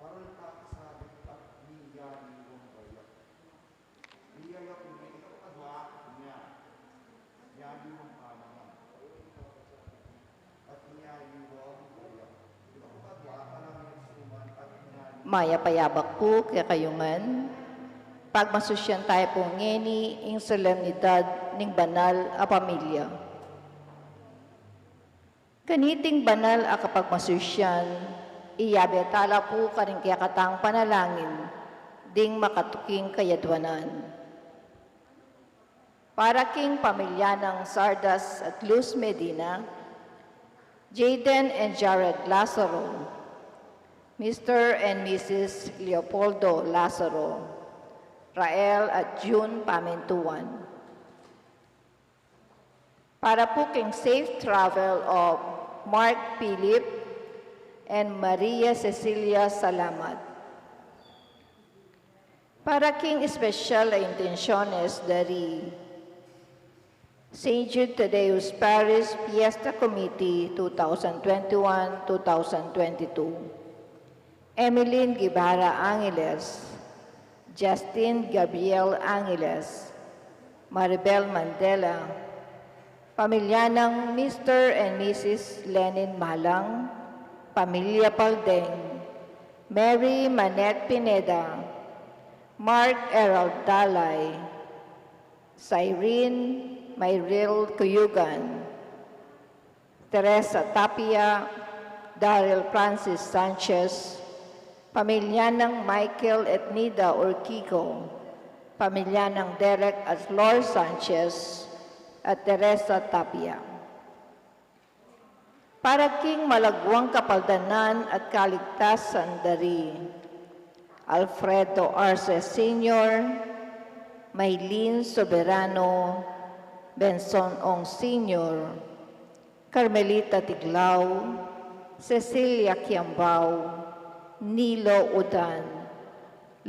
Parang kakasabit at niyari mong bayak. Niyayak mo ito kadwa niya. Niyari mong kanaman. At niyari mong bayak. Ito kadwa alam yung suman at niyari. Maya payabak po kaya kayungan. Pagmasusyan tayo po ngeni ing solemnidad ning banal a pamilya. Kaniting banal a kapagmasusyan, iyabetala po karing kaya katang panalangin, ding makatuking kayadwanan. Para king pamilya ng Sardas at Luz Medina, Jaden and Jared Lazaro, Mr. and Mrs. Leopoldo Lazaro, Rael at June Pamintuan. Para po king safe travel of Mark Philip and Maria Cecilia Salamat. Para king special intenciones dari St. Jude Tadeus Parish Fiesta Committee 2021-2022. Emeline Guevara Angeles, Justin Gabriel Angeles, Maribel Mandela, pamilya ng Mr. and Mrs. Lenin Malang, Pamilya Paldeng, Mary Manette Pineda, Mark Errol Dalay, Cyrene Mayril Cuyugan, Teresa Tapia, Daryl Francis Sanchez, pamilya ng Michael at Nida Urquico, pamilya ng Derek at Flor Sanchez, at Teresa Tapia. Para king malagwang kapaldanan at kaligtasan dari Alfredo Arce Sr., Maylene Soberano, Benson Ong Sr., Carmelita Tiglao, Cecilia Kiambao, Nilo Udan,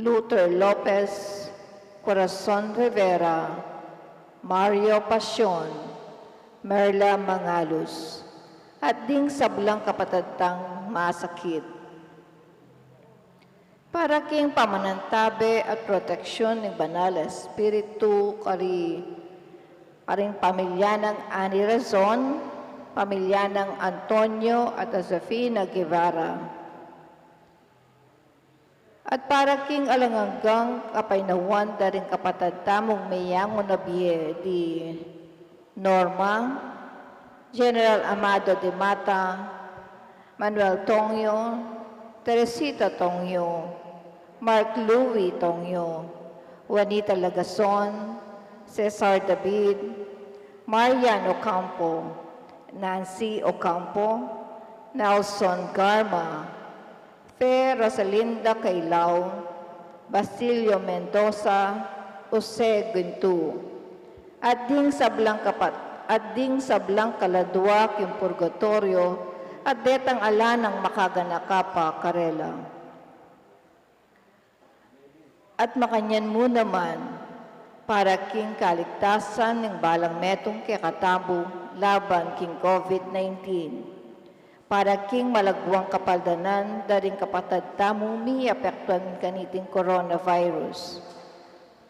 Luther Lopez, Corazon Rivera, Mario Pasion, Merla Mangalus, at ding sablang kapatadtang masakit. Para king pamanantabe at proteksyon ng Banal Espiritu karing pamilya ng Ani Razon, pamilya ng Antonio at Josefina Guevara. At para king alanganggang kapainawan daring kapatad tamong mayang unabie di Norma, General Amado de Mata, Manuel Tongyo, Teresita Tongyo, Mark Louis Tongyo, Juanita Lagason, Cesar David, Marian Ocampo, Nancy Ocampo, Nelson Garma, Fe Rosalinda Cailao, Basilio Mendoza, Jose Gintu, at ding sablang kaladwa king purgatorio at detang ala ng makaganakapa karela. At makanyan mo naman para king kaligtasan ng balang metong kekatabo laban king COVID-19. Para king malagwang kapaldanan daring kapatad tamo mi apektuan kaniting coronavirus.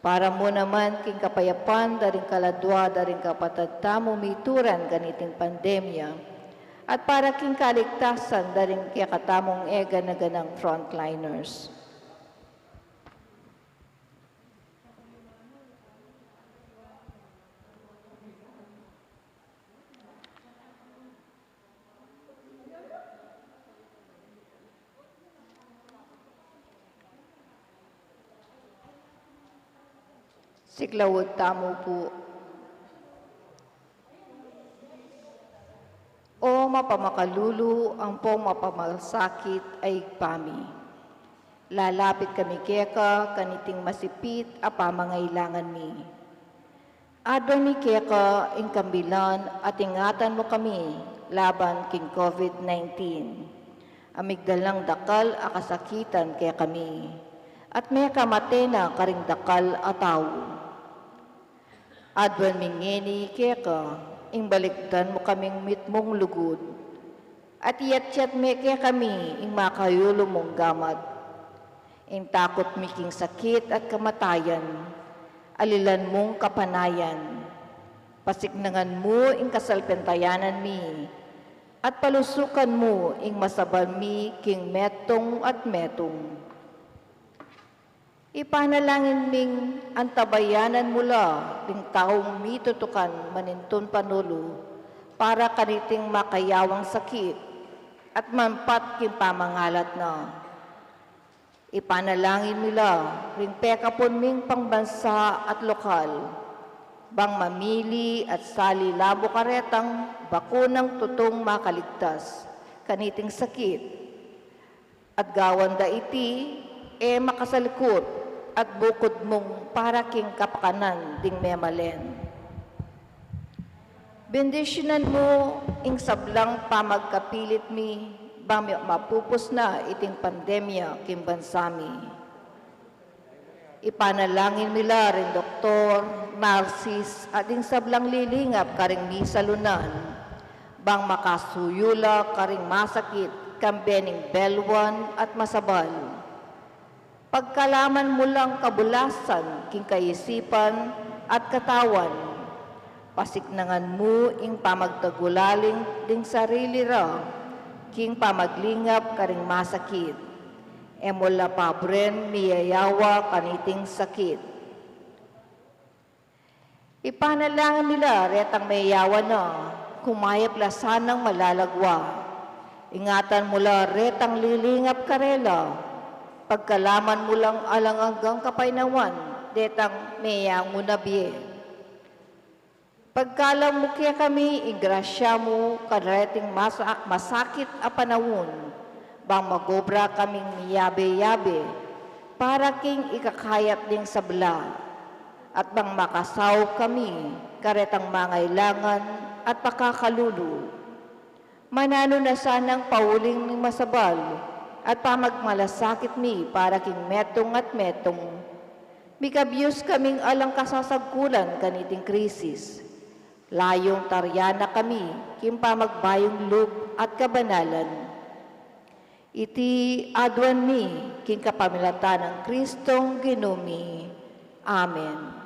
Para mo naman king kapayapan daring kaladwa daring kapatad tamo mi turan kaniting pandemya. At para king kaligtasan daring kakatamong ega na ganang frontliners. Siklawod tamo po. O mapamakalulu ang pong mapamalsakit ay pami. Lalapit kami keka kaniting masipit a pamangailangan mi. Adon mi keka ing kambilan at ingatan mo kami laban king COVID-19. Amigdalang dakal a kasakitan kaya kami. At may kamate na karing dakal a tao. Adwan mingeni keka, ing balikdan mo kaming mitmong lugod. At iyat-yat me kaya kami, ing makayulo mong gamat, ing takot miking sakit at kamatayan, alilan mong kapanayan. Pasignangan mo ing kasalpentayanan mi, at palusukan mo ing masabal mi king metong at metong. Ipanalangin ming antabayanan mula ding taong mitutukan maninton panulo para kaniting makayawang sakit at mampat king pamangalat na. Ipanalangin nila ring pekapon ming pangbansa at lokal, bang mamili at sali labo karetang bakunang tutong makaligtas, kaniting sakit, at gawanda iti makasalikot at bukod mong para king kapakanan ding memalen. Bendisyonan mo ing sablang pamagkapilit mi, bang mapupos na iting pandemya king bansami. Ipanalangin nila rin Dr. Narcis at ing sablang lilingap karing mi salunan, bang makasuyula karing masakit kambening belwan at masabal. Pagkalaman mo lang kabulasan king kaisipan at katawan, pasignangan mo ing pamagtagulaling ding sarili ra, king pamaglingap karing masakit, emula pabren miyayawa kaniting sakit. Ipanalangin nila retang mayayawa na, kumayap lasanang malalagwa. Ingatan mula retang lilingap karela, pagkalaman mo lang alang-anggang kapainawan, detang mayang munabiye. Pagkalam mo kaya kami, ingrasya mo, kadareting masakit a panawon, bang magobra kaming miyabe-yabe, para king ikakayat ding sabla, at bang makasaw kami, karetang mangailangan at pakakalulu. Manano na sanang pauling ng masabal, at pamagmalasakit mi para king metong at metong. Mikabyos kaming alang kasasagkulan kaniting krisis. Layong taryana kami, king pamagbayong loob at kabanalan. Iti adwan mi, king kapamilatan ng Kristong Ginumi. Amen.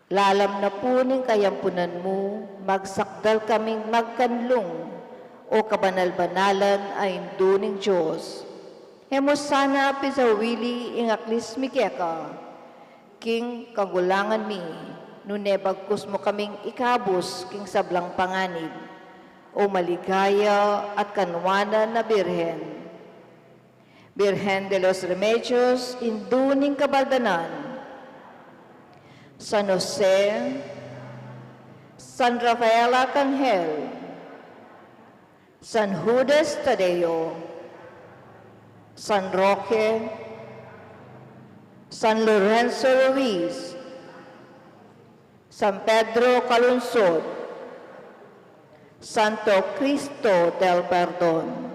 Lalam na po ning kayampunan mo, magsakdal kaming magkanlong, o kabanal-banalan ay duning Diyos. Hemos sana pisawili ing aklis mikeka, king kagulangan mi, nunebagkus mo kaming ikabos king sablang panganib, o maligaya at kanwana na Birhen. Birhen de los Remedios, induning kabaldanan, San Jose, San Rafael Arcangel, San Judas Tadeo, San Roque, San Lorenzo Ruiz, San Pedro Calunsod, Santo Cristo del Perdón.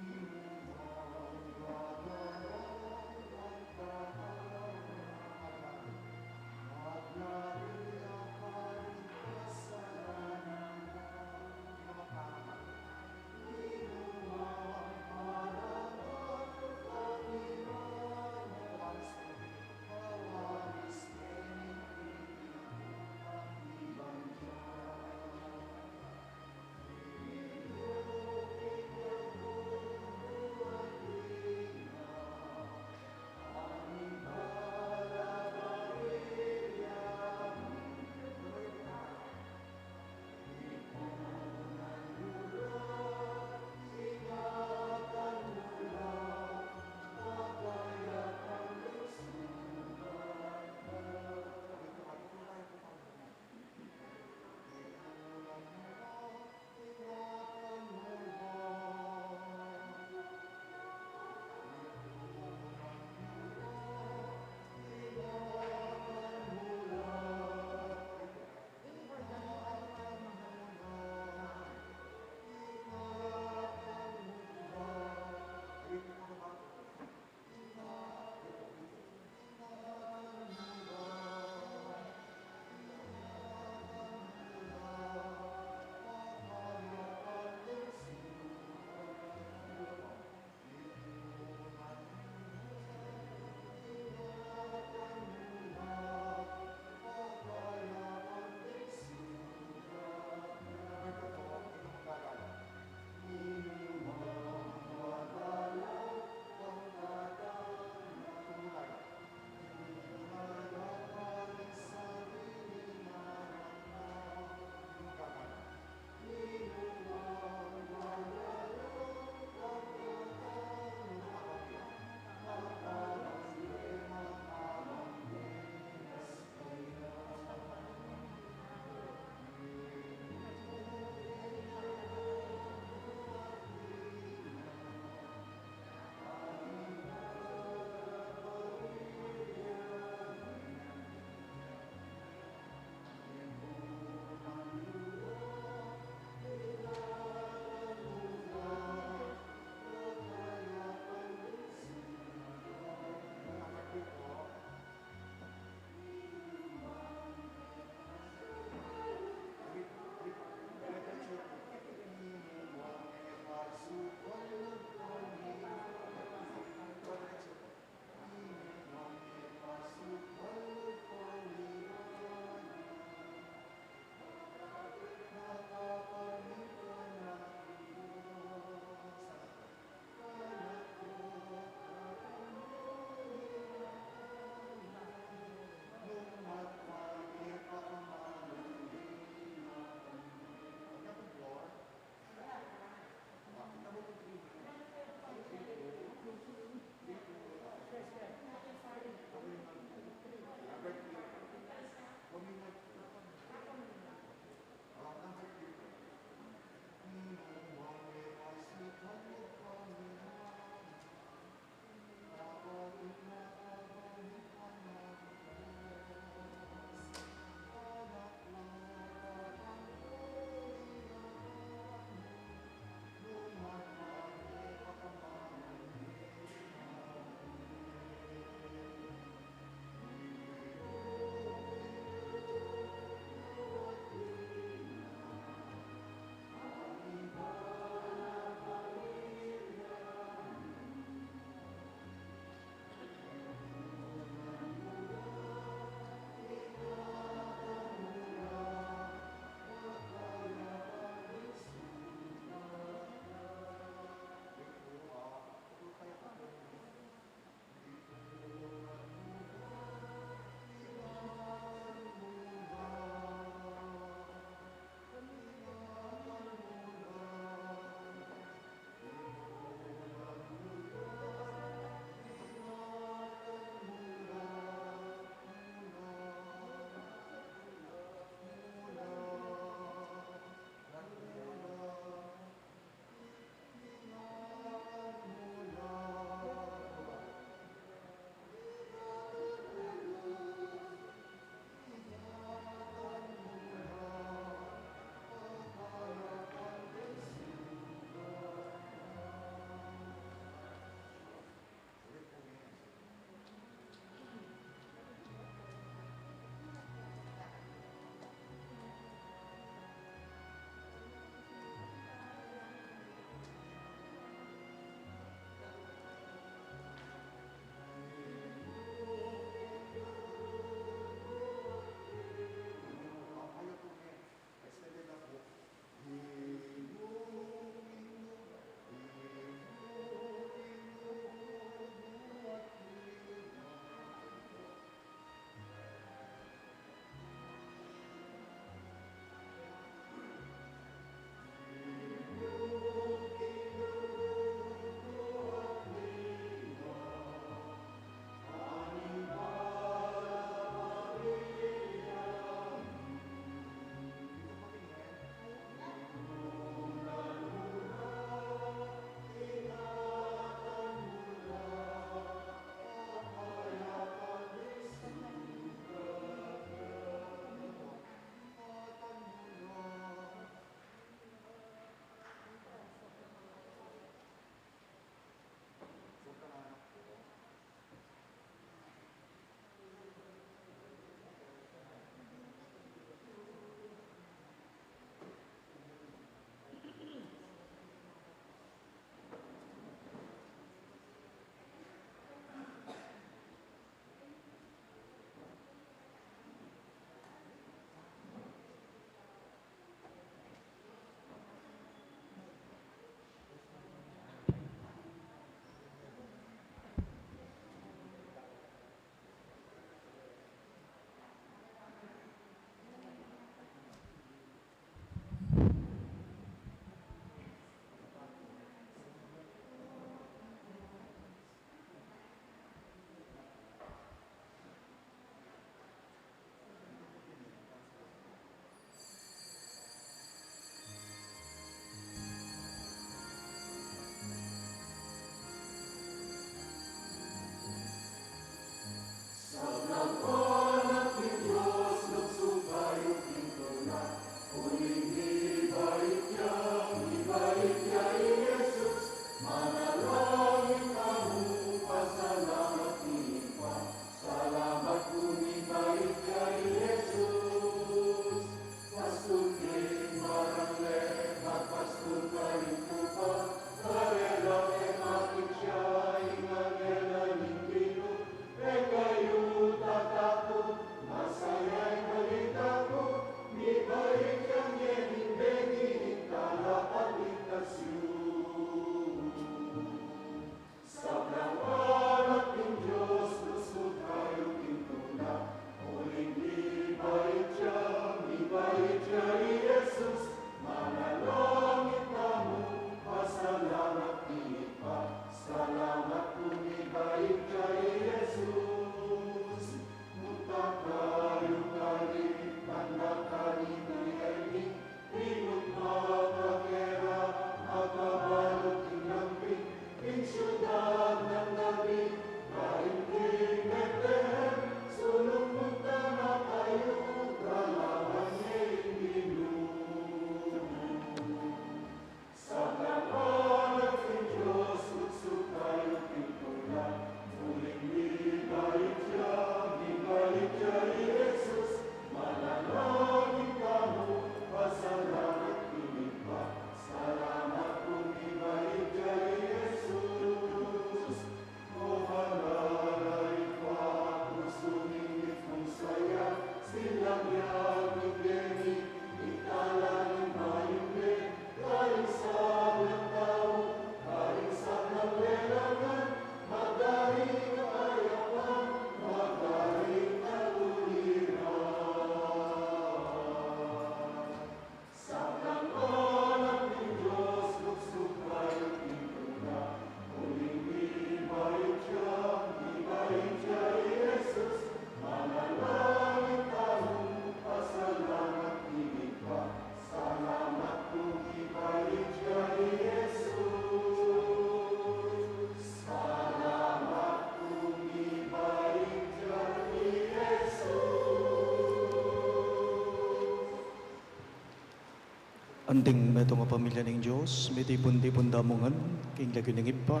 Anding meto nga pamilya ng Diyos, may tipon-tipon damungan, king lagi ng ipa,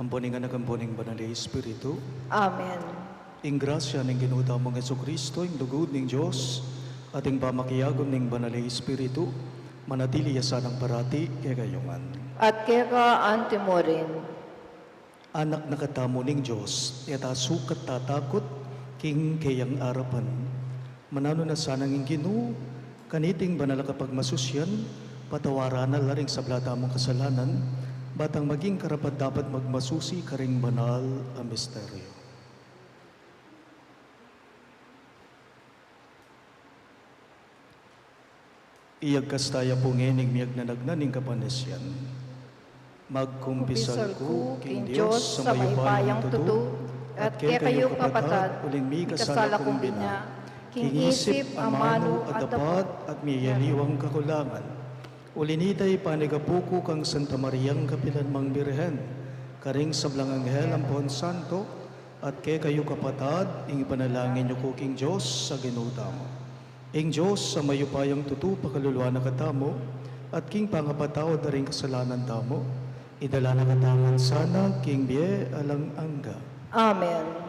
ang puning anak ang puning banal na Espiritu. Amen. Ing grasya ng Ginoo mong Yesu Kristo, ing lugod ng Diyos, ating pamakiyagom ng banal na Espiritu, manatili yasanang parati kay kayungan. At kaya antimo rin. Anak na katamo ng Diyos, yata sukat tatakot, king kayang arapan. Manano na sanang ing Ginoo, kaniting banal kapag masusyan, patawaran na laring sa blata mong kasalanan, batang maging karapat dapat magmasusi karing banal ang misteryo. Iyag kastaya po ngening miyag na nagnaning kapanesyan. Magkumpisal ko, King Diyos, sa mayupayang tutu, at kaya kayo kapatad, uling mi kasala kong bina, King isip, amano, at dapat, at miyaliwang kakulangan. Ulinitay panigapuko kang Santa Mariang Kapilan Mang Birhen, karing sablang anghel ang Pon Santo, at kaya kayo kapatad, ing panalangin niyo ko, King Diyos, sa ginuta mo. Ing Diyos, sa mayupayang tutu, pakaluluwa na katamo, at king pangapatao da rin kasalanan tamo, idala na katangan sana, King Bie, alang angga. Amen.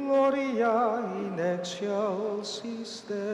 Gloria in excelsis Deo.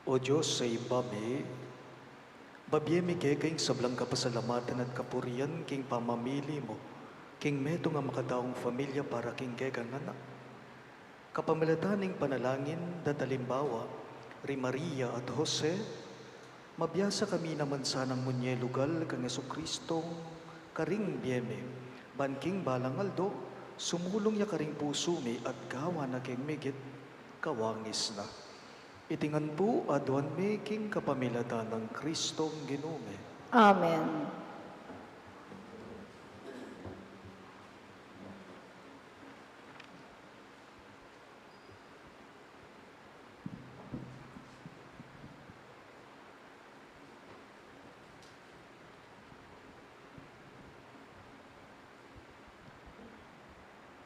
O Diyos sa ibami, babyemi kay sablang kapasalamatan at kapurian king pamamili mo, king meto nga makadaong familia para king kekang anak. Kapamilataning panalangin, datalimbawa, ri Maria at Jose, mabiyasa kami naman sanang munye lugal kang Jesucristong karing biyeme, banking balang aldo, sumulong ya karing puso mi at gawa na king migit, kawangis na. Itingan po aduan mi king kapamilatan ng Kristong Ginume. Amen.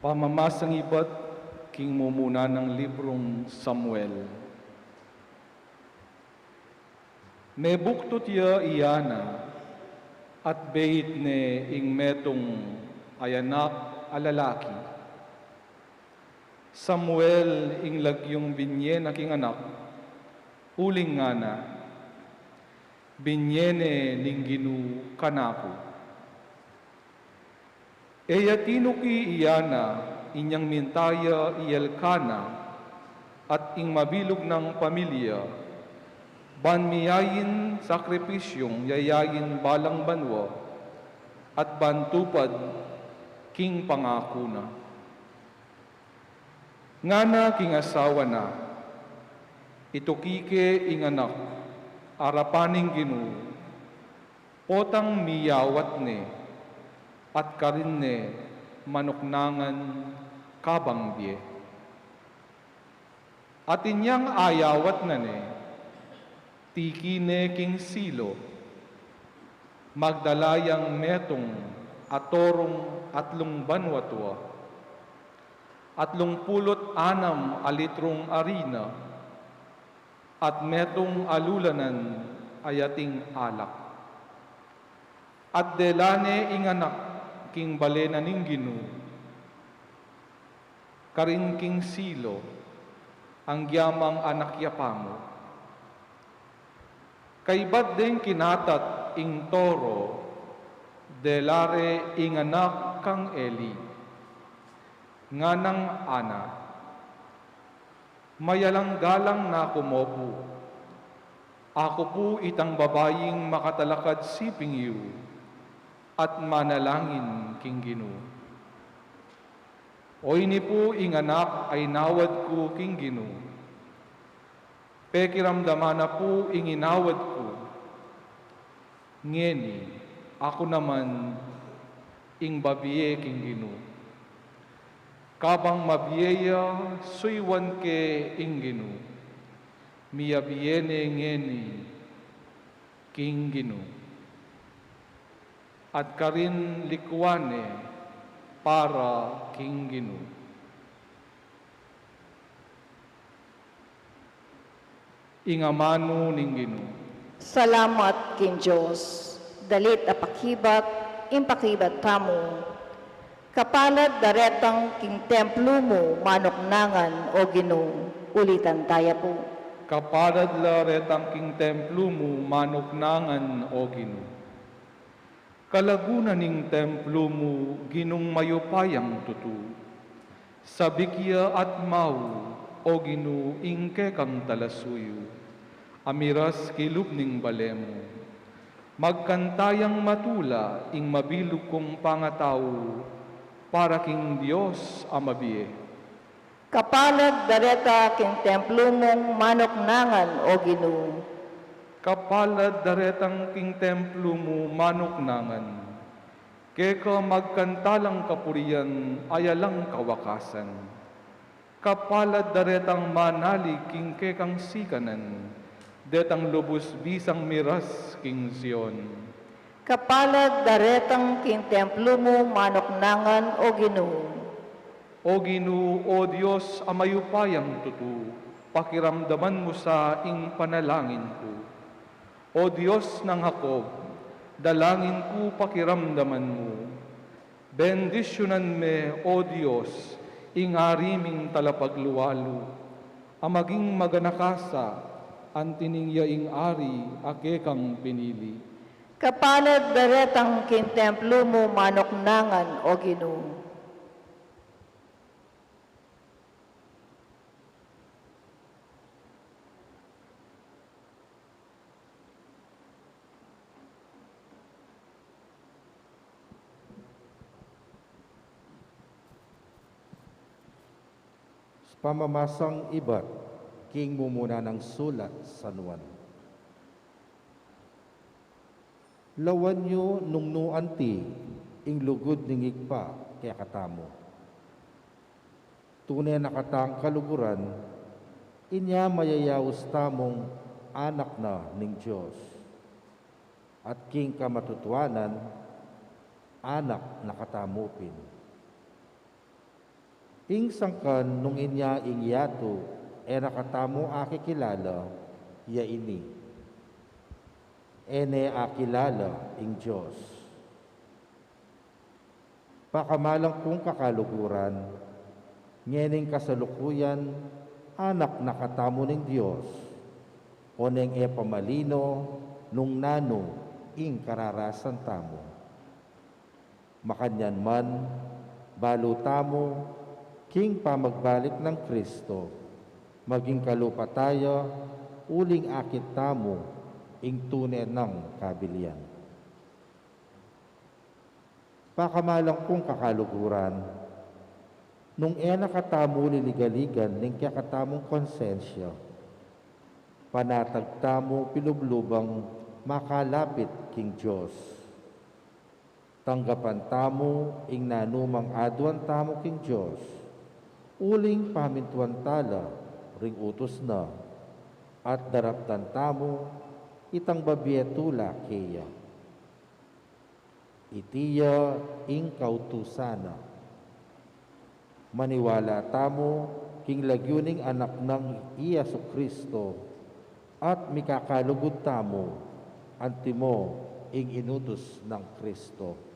Pamamasang iba't king mumuna ng librong Samuel. Nebuktot ya iyana at beit ne ing metong ayanak alalaki. Samuel ing lagyong binye na king anak, uling nga na, binye ne ning ginu kanako. Eya tinuki iyana, inyang mintaya iyelkana, at ing mabilog ng pamilya, banmiyayin sakripisyong yayayin balang banwa, at bantupad king pangako na. Ngana king asawa na, itukike ing anak, arapaning ginu, potang miyawat ne, at karin ne manuknangan kabangdye. At inyang ayawat na ne, tiki ne king silo, magdalayang metong atorong atlong banwatwa, atlong pulot anam alitrong arina, at metong alulanan ayating alak. At delane inganak king balena ning ginu, karin king silo, ang gyamang anak yapamo. Kaibad din kinatat ing toro, delare ing anak kang Eli, nganang ana, mayalang galang na kumopo, ako po itang babaying makatalakad siping yu, at manalangin king Ginu. O ini po ing anak ay nawad ko king Ginu. Pekiramdaman na po ing inawad ko. Ngeni, ako naman ing babiye king Ginu. Kabang mabiyeya suywan ke ing Ginu. Miyabiyene ngeni king Ginu. At karin likwane para king Ginu. Ingamano ning Ginu. Salamat king Diyos, dalit apakibat, impakibat tamo. Kapalad daretang king templo mo, manoknangan o Ginu, ulitan tayo po. Kapalad la retang king templo mo, manoknangan o Ginu. Kalagunan ning templo mo, ginong mayupayang tutu. Sabikya at mau, o Ginu, ingke kang talasuyo. Amiras kilub ning balemo. Magkantayang matula, ing mabilog kong pangataw, para king Diyos amabiye. Kapalad dareta king templo mong manoknangan o Ginu. Kapalad daretang king templo mo manuknangan, keka magkantalang kapurian ayalang kawakasan. Kapalad daretang manali king kekang sikanan, detang lubos bisang miras king Zion. Kapalad daretang king templo mo manoknangan o Ginu. O Ginu, o Diyos amayupayang tutu, pakiramdaman mo sa ing panalangin ko. O Diyos ng Jacob, dalangin ko pakiramdaman mo. Bendisyonan me, O Diyos, ing ariming talapagluwalo, amaging maganakasa, antining yaing ari ake kang pinili. Kapanag daretang kintemplo mo manoknangan o Ginoo. Pamamasang iba't king mumuna ng sulat San Juan. Lawan nyo nung nuanti, ing lugod ning igpa kaya katamo. Tunay na katang kaluguran, inya mayayawas tamong anak na ning Diyos. At king kamatutuanan, anak na katamupin. Ing sangkan nung inya ing yato, nakatamo akikilala, ya ini. Ene akilala ing Diyos. Pakamalang kong kakaluguran, ngening kasalukuyan, anak nakatamo ning Diyos, o neng pamalino, nung nano, ing kararasan tamo. Makanyan man, balo tamo, king pamagbalik ng Kristo, maging kalupa tayo, uling akit tamo, ing tunay ng kabilian. Pakamalang kong kakaluguran, nung nakatamo liligaligan ning kakatamong konsensya, panatag tamo pilublubang makalapit king Diyos. Tanggapan tamo ing nanumang aduan tamo king Diyos, uling pamintuan tala, ring utos na, at daraptan tamo, itang babietula keya. Itiya ing kautusana. Maniwala tamo, king lagyuning anak ng Iyasu Kristo, at mikakalugod tamo, antimo ing inutos ng Kristo.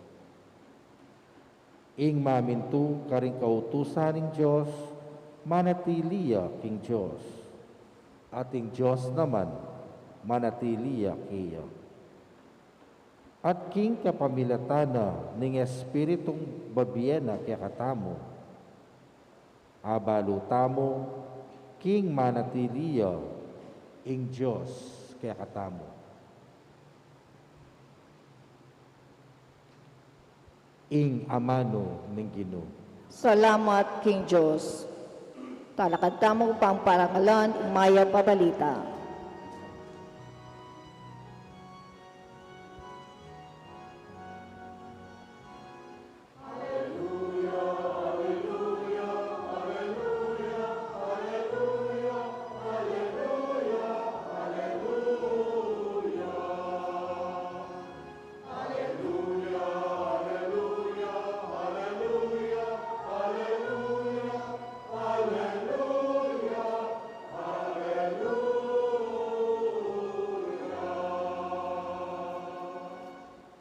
Ing mamintu karing kautusan ng Diyos, manatiliya king Diyos. Ating Diyos naman, manatiliya kiya. At king kapamilatana ning Espiritong babiyena kaya katamo, abalo tamo, king manatiliya ing Diyos kaya katamo. Ing amano ning Ginoo. Salamat, King Diyos. Talakad tamo pang parangalan, maya pabalita.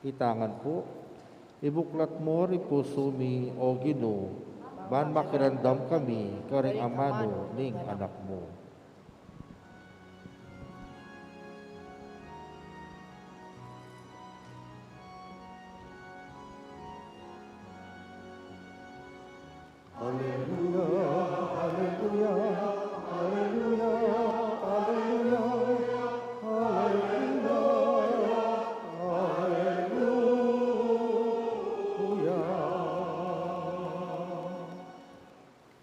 Itangan po, ibuklat mo ri puso mi o Ginoo, ban makirandam kami karing amano ning anak mo. Hallelujah, hallelujah, hallelujah, hallelujah, hallelujah.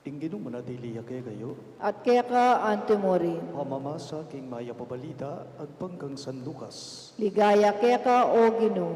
Ingginong manatili kay kayo, At kaya ka antimori. pamamasa king maya pabalita, agpanggang San Lucas. Ligaya kaya ka o Ginoo.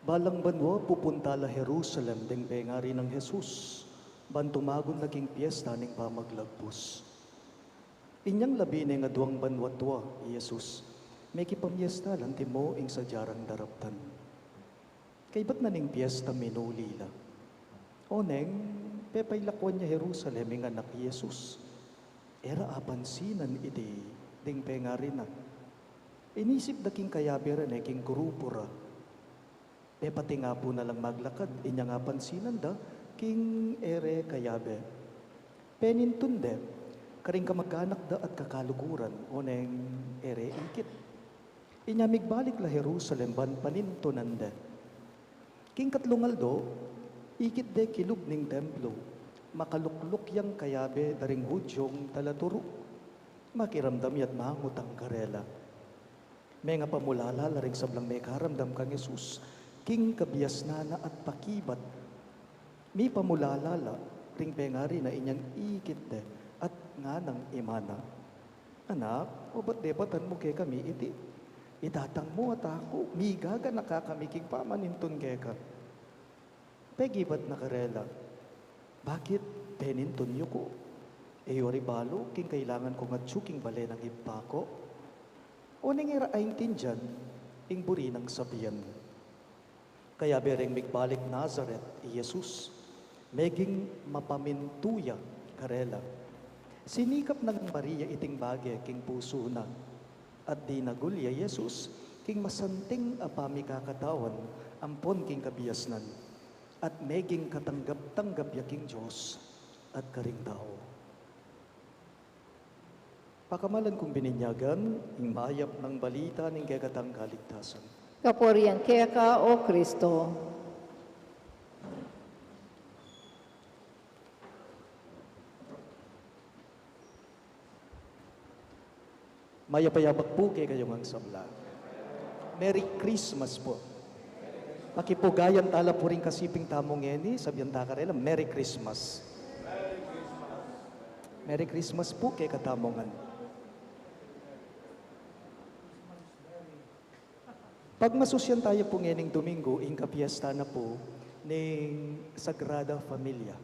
Balang banwa pupunta la Jerusalem ding pengari ng Jesus, ban tumagon naging piyesta ning pamaglagpus. Inyang labi nga duwang banwatwa, Jesus, may kipamyesta lang timo ing sadyarang daraptan. Kay ba't na ning piyesta minulila? O neng, pepay lakwan niya Jerusalem ing anak Jesus. Era apansinan iti, pengari na. Inisip da king kayabi rin king grupo ra. Pati nga po na lang maglakad, inya nga pansinan da, king ere kayabe. Penintunde, karing kamag-anak da at kakaluguran, o neng ere ikit. Inya migbalik la Jerusalem, ban panintunan de. King katlungaldo, ikit de kilub ning templo, makalukluk yang kayabe daring hudyong talaturo. Makiramdam yat mahangutang karela. May nga pamulala laring sablang may karamdam kang Jesus, king kabias na at pakibat. Mi pamulalala, ring pengari na inyang ikit de, at nga nang imana. Anak, o ba't debatan mo kay kami iti? Itatang mo at ako, migaga nakakamiking pamaninton kay ka. Pegibat na karela, bakit peninton yu ko? Yori balo, king kailangan ko nga tsuking bale ng ipako. O nangira aing tinjan, ing buri ng sabiyan. Kaya bereng migbalik Nazareth, Jesus, meging mapamintuya karela. Sinikap ng Maria iting bagay king puso na, at di nagulya Jesus, king masanting apami kakatawan, ampon king kabiyasnan, at meging katanggap-tanggap ya king Diyos, at karing tao. Pakamalan kong bininyagan, ing mayap ng balita ng kagatang kaligtasan. Kapurian keka, O Kristo. Mayapayabak po kay kayong ang sabla. Merry Christmas po. Pakipugayan tala po rin kasiping tamong eni, sabihan ta karela, Merry Christmas. Merry Christmas po kay katamongan. Pag masusyan tayo po ngayon Domingo, ing kapiesta na po ng Sagrada Familia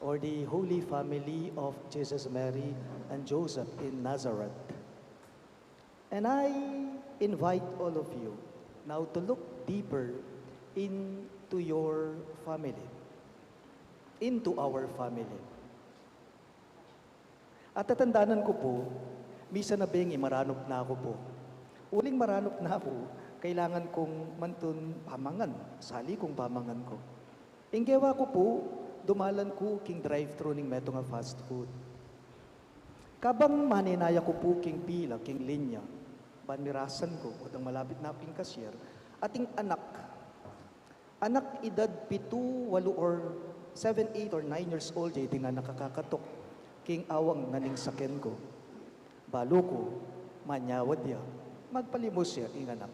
or the Holy Family of Jesus, Mary, and Joseph in Nazareth. And I invite all of you now to look deeper into your family, into our family. At tatandaanan ko po, misa na bengi maranop na ako po. Uling maranop na ako, kailangan kong mantun pamangan, sali kong pamangan ko. Inggewa ko po, dumalan ko king drive-thru ning meto nga fast food. Kabang maninaya ko po king pila, king linya, banmirasan ko, o malapit na king cashier, ating anak edad 7, 8, or 7, 8, or 9 years old, jay nga nakakakatok, king awang naning saken ko. Balo ko, manyawad ya, magpalimos siya, ing anak.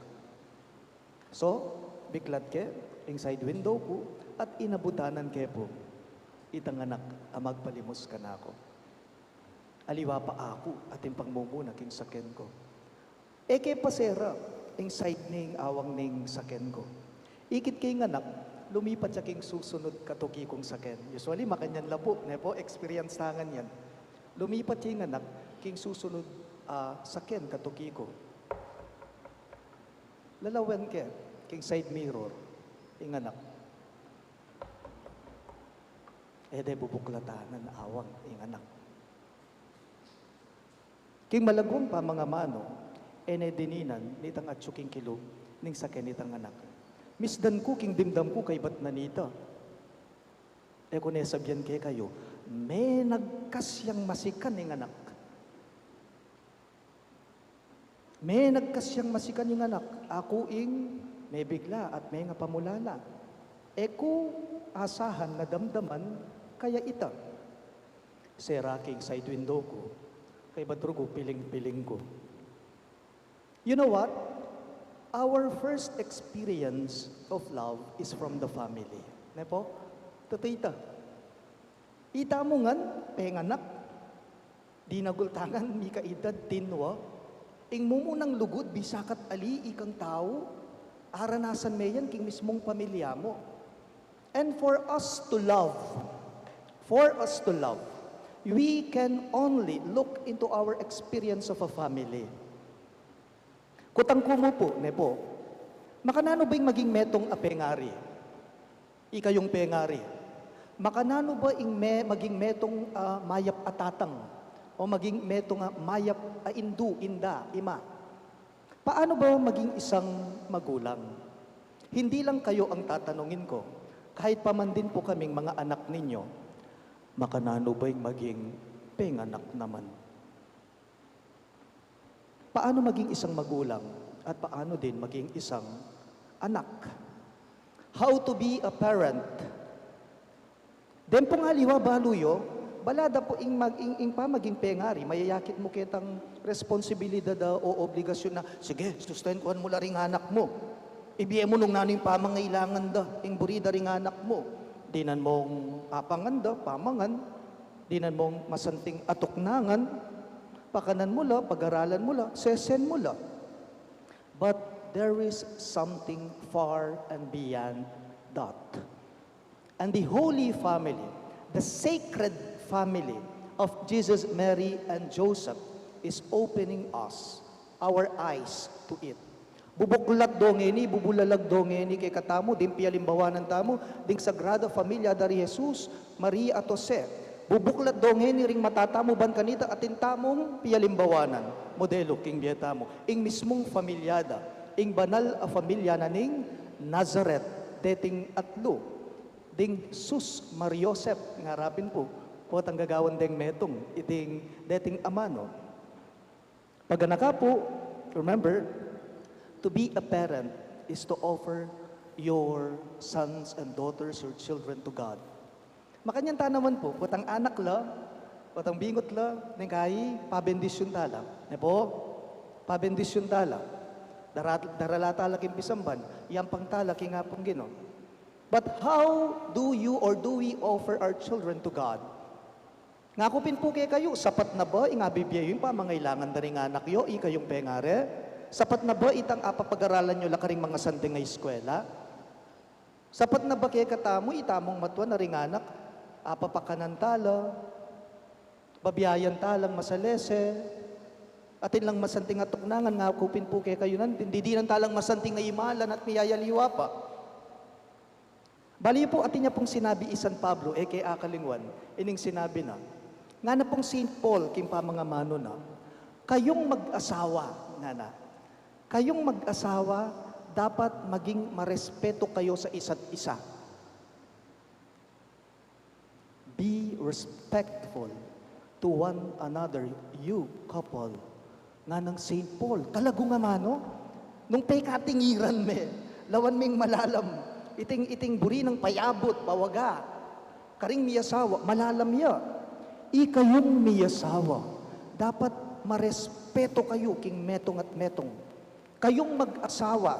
So, biklat ke, inside window ko, at inabutanan ke po, itang anak, magpalimos ka na ako. Aliwa pa ako, at yung pangmumuna king saken ko. Eke pasera, inside ning awang ning saken ko. Ikit king anak, lumipat siya king susunod katuki kong saken. Usually, makanyan labo, nepo, experience tangan yan. Lumipat king anak, king susunod saken katuki ko. Lalawan ke, king side mirror, ing anak. Ede bubuklatanan awang, ing anak. King malagwang pa mga mano, ene dininan, nitang atsuking kilog, ning saken nitang anak. Misdan ko, king dimdam ko, kay ba't nanita? E kung nesabyan kay kayo, may nagkasyang masikan, ing anak. May nagkasyang masikan yung anak. Ako ing may bigla at may nga pamulala. Eko asahan na damdaman kaya ita. Seraking side window ko. Kay badrugo piling-piling ko. You know what? Our first experience of love is from the family. Nepo? Tatita. Ita mo ngan, penganak. Di nagultangan, mi kaedad tinwa. Ing mumunang lugod, bisakat ali, ikang tao, aranasan mo yan, king mismong pamilya mo. And for us to love, we can only look into our experience of a family. Kutang kumo po, nepo, makanano ba yung maging metong apengari? Ika yung pengari. Makanano ba yung maging metong mayap atatang? o maging meto nga mayap indu, inda, ima. Paano ba maging isang magulang? Hindi lang kayo ang tatanungin ko, kahit pa man din po kaming mga anak ninyo, makanano ba'y maging penganak naman? Paano maging isang magulang at paano din maging isang anak? How to be a parent? Den po nga liwa baluyo, balada po ing pa maging pengari, mayayakit mo kitang responsibilidad o obligasyon na, sige, sustentuhan mo la ring anak mo. Ibiye mo nung naning pamangailangan da, ing burida ring anak mo. Dinan mong apangan da, pamangan. Dinan mong masanting atuknangan. Pakanan mo la, pag-aralan mo la, sesen mo la. But there is something far and beyond that. And the Holy Family, the sacred family of Jesus, Mary, and Joseph is opening us, our eyes to it. Bubuklat dongeni, bubulalag dongeni kay katamo, din pialimbawanan tamo, ding Sagrada Familia dari Jesus, Maria at Jose. Bubuklat dongeni ring matatamo ban kanita atin tamong pialimbawanan, modelo king bietamo, ing mismong familyada, ing banal a familya na ning Nazareth, deting atlo, ding Sus Mariosep, nga rapin po, po ang gagawan ding metong, iting deting amano. Pagganaka po, remember, to be a parent is to offer your sons and daughters, your children to God. Makanyang tanaman po, putang anak la, putang bingot la, nengkayi, pabendisyon tala. Ne po, pabendisyon tala. Daralata laking pisamban, yang pangtala kinga pong gino. But how do you or do we offer our children to God? Ngakupin po kayo, sapat na ba ingabibiyay yung pamangailangan na rin anak yo, ikayong pengare? Sapat na ba itang apapag-aralan nyo lakaring mga sanding nga eskwela? Sapat na ba kaya katamo itamong matuan na ring anak, apapakanan tala, babiyayan talang masalese, atin lang masanting atuknangan, nga kupin po kayo nan, hindi din talang masanting nga imalan at miyayaliwa pa. Bali po atin niya pong sinabi San Pablo, kay Akalingwan, ining sinabi na, nga na pong St. Paul, kimpa mga mano na, kayong mag-asawa, nga na, kayong mag-asawa, dapat maging marespeto kayo sa isa't isa. Be respectful to one another, you couple. Nga ng St. Paul, talago nga mano, nung pay katingiran me, lawan ming malalam, iting buri ng payabot, bawaga, karing miyasawa, malalam ya. Ikayong miyasawa, dapat marespeto kayo king metong at metong. Kayong mag-asawa,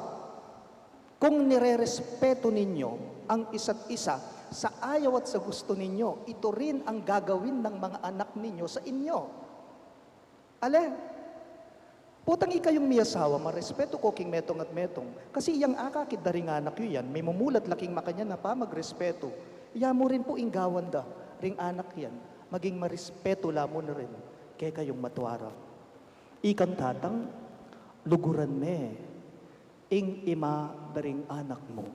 kung nire-respeto ninyo ang isa't isa sa ayaw at sa gusto ninyo, ito rin ang gagawin ng mga anak ninyo sa inyo. Ale, putang ikayong miyasawa, marespeto ko king metong at metong. Kasi iyang akakit da ring anak yun yan, may mumulat laking makanya na pa magrespeto. Iya mo rin po inggawan da, ring anak yan, maging marespeto la mo na rin, kaya kayong matuara. Ikang tatang, luguran me, ing ima daring anak mo.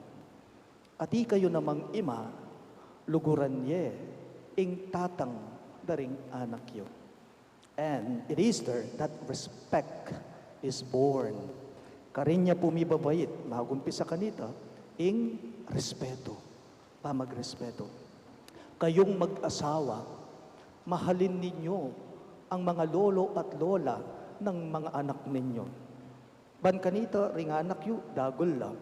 At kayo namang ima, luguran ye, ing tatang daring anak yo. And it is there that respect is born. Karinya pumibabait, magumpisa kanita, ing respeto, pamagrespeto. Kayong mag-asawa, mahalin ninyo ang mga lolo at lola ng mga anak ninyo. Ban kanita, ring anak yu, dagol la.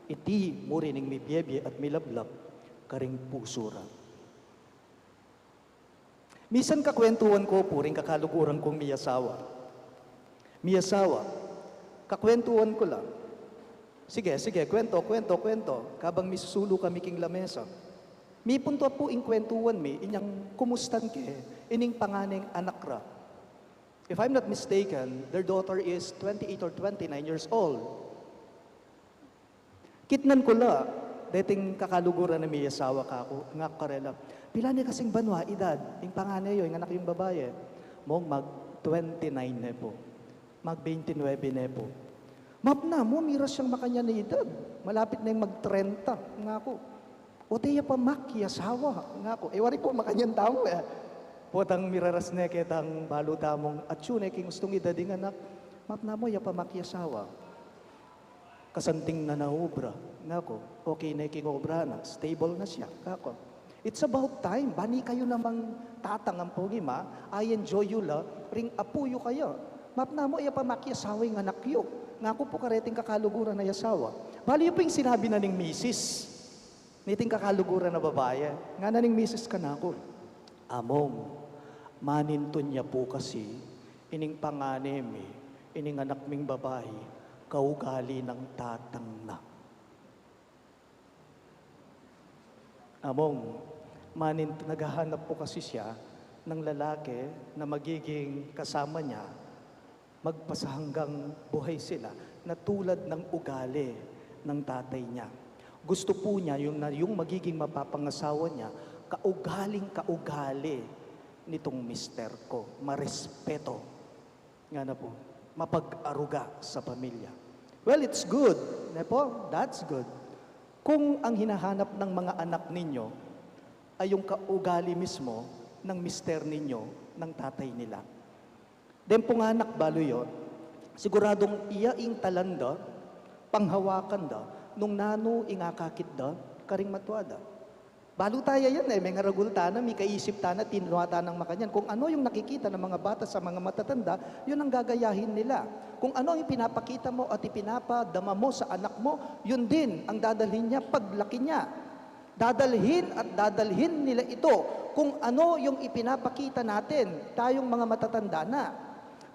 Iti mo rining may biyebye at milablab, karing pusura. Misan kakwentuhan ko po rin kakaluguran kong miyasawa. Miyasawa, kakwentuhan ko lang. Sige, kwento. Kabang misusulo kami king lamesa. Mi punto po ing kwentuhan mi, inyang kumustan ke, ining panganeng anak ra. If I'm not mistaken, their daughter is 28 or 29 years old. Kitnan ko la, dating kakaluguran na miyasawa ka ako, nga karela. Pila niya kasing banwa, edad, yung panganay yun, yung anak yung babae, mong mag-29 na po, mag-29 na po. Map na mo, miras siyang makanya na edad, malapit na yung mag-30, nga ako. O tiya pa makiyasawa, nga ako. Wari po makanyang tao eh. Potang miraras ne ketang baluta mong atsune king gustong idading anak, mapna mo ya pamakyasawa. Kasanting na naubra. Nako, okay na king obra na, stable na siya. Kako. It's about time. Bani kayo namang tatang ang pogi ma, I enjoy you la, ring apuyo kayo. Mapna mo ya pamakyasawa yung anak yo. Ngako po kareting kakaluguran na yasawa. Bali po yung sinabi na ning misis. Niting kakaluguran na babae. Nga na ning misis ka na ako. Among, maninton niya po kasi, ining panganem ining anak ming babae, kaugali ng tatang na. Among, naghahanap po kasi siya ng lalaki na magiging kasama niya, magpasahanggang buhay sila, na tulad ng ugali ng tatay niya. Gusto po niya yung magiging mapapangasawa niya, kaugaling-kaugali nitong mister ko, marespeto. Nga na po, mapag-aruga sa pamilya. Well, it's good. Po, that's good. Kung ang hinahanap ng mga anak ninyo ay yung kaugali mismo ng mister ninyo, ng tatay nila. Then pong anak balo yun, siguradong iyaing talanda, panghawakan da, nung nano ingakakit da, karing matwada. Balo tayo yan may ngaragulta na, may kaisip ta na, tinuwata ng makanyan. Kung ano yung nakikita ng mga bata sa mga matatanda, yun ang gagayahin nila. Kung ano yung pinapakita mo at ipinapadama mo sa anak mo, yun din ang dadalhin niya paglaki niya. Dadalhin at dadalhin nila ito kung ano yung ipinapakita natin, tayong mga matatanda na.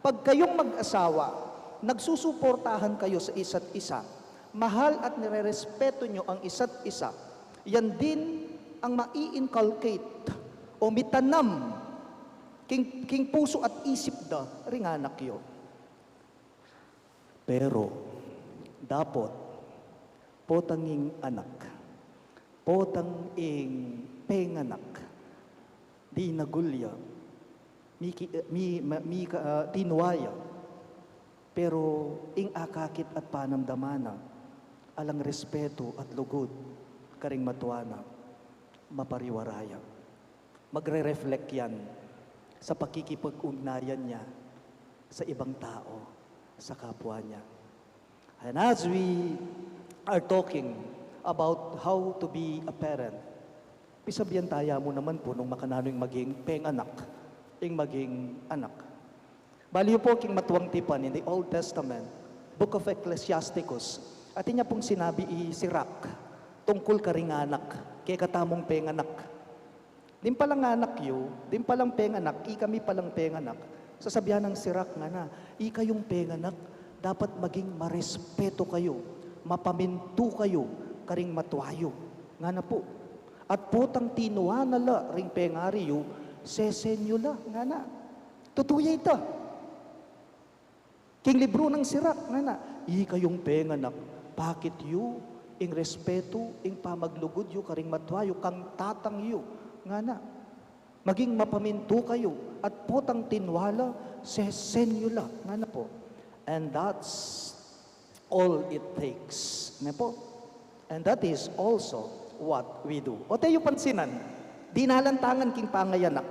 Pag kayong mag-asawa, nagsusuportahan kayo sa isa't isa, mahal at nirerespeto nyo ang isa't isa, yan din ang mai-inculcate o mitanam king puso at isip da ring anak yo. Pero dapat potanging anak, potang ing penganak, di nagulya, tinuwaya, pero ing akakit at panamdamana, alang respeto at lugod, karing matuana, mapariwaraya. Magre-reflect yan sa pakikipag-ugnayan niya sa ibang tao, sa kapwa niya. And as we are talking about how to be a parent, pisabihan tayo mo naman po nung makanano yung maging penganak, yung maging anak. Baliw po king matuwang tipan in the Old Testament, Book of Ecclesiasticus, at niya pong sinabi Sirak, tungkol karing anak, kaya katamong penganak. Din palang anak yu, din palang penganak, kami palang penganak. Sasabihan ng Sirak nga na, kayong penganak, dapat maging marespeto kayo, mapaminto kayo, karing matuayo. Nga na po. At potang tinuwa na la, ring pengari yu, sesenyo la, nga na. Tutuya ito. King libro ng Sirak, nga na, kayong penganak, bakit yu, ing respeto, ing pamaglugod yu, karing matwayo, kang tatang yu, nga na. Maging mapaminto kayo, at potang tinwala, sesenyo la, nga na po. And that's all it takes. Nga po. And that is also what we do. O tayo pansinan, dinalantangan king pangayanak.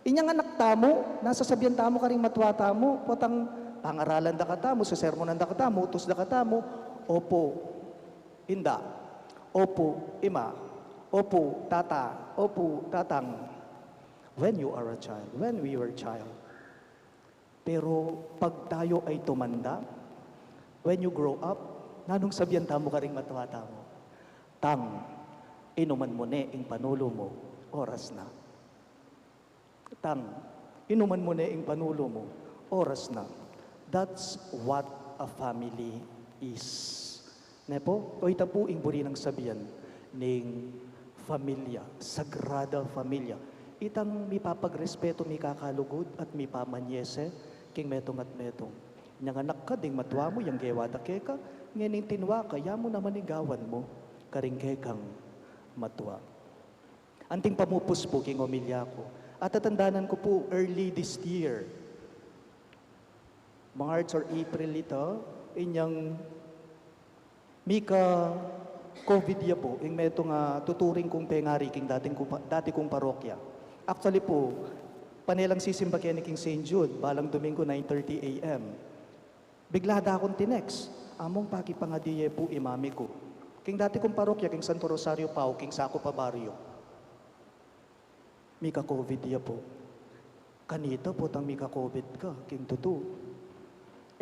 Inyang anak tamo, nasa sabihan tamo karing matwa tamo, potang pangaralan da katamo, sa sermonan da katamo, utos da katamo, opo, inda, opo, ima, opo, tata, opo, tatang. When you are a child, when we were child. Pero pag tayo ay tumanda, when you grow up, nanong sabihan tamo karing matwa tamo, tang, inuman mo ne ing panulo mo, oras na. Tang, inuman mo ne ing panulo mo, oras na. That's what a family is. Nepo, o ita po ing buri ng sabihan ning familia, sagrada familia. Itang mi papagrespeto, mi kakalugod at mi pamanyese, king metong at metong. Nyang anak ka, ding matwa mo, yung gewata keka, nganing tinwa ka, ya mo naman igawan mo, karing kekang matwa. Anting pamupus po, king omilya ko. At tatandanan ko po, early this year, March or April ito, inyang mika COVID ya po, ing metong tuturing kong pengari king dati kong parokya. Actually po, Panelang sisimba kaya ni King St. Jude, balang Domingo, 9:30 a.m. Bigla da akong tinext, among pakipangadiye po imami ko. King dati kong parokya, King Santo Rosario Pao, King Saco pa Barrio. Mika COVID ya po. Kanita po tang mika COVID ka, King Tutu.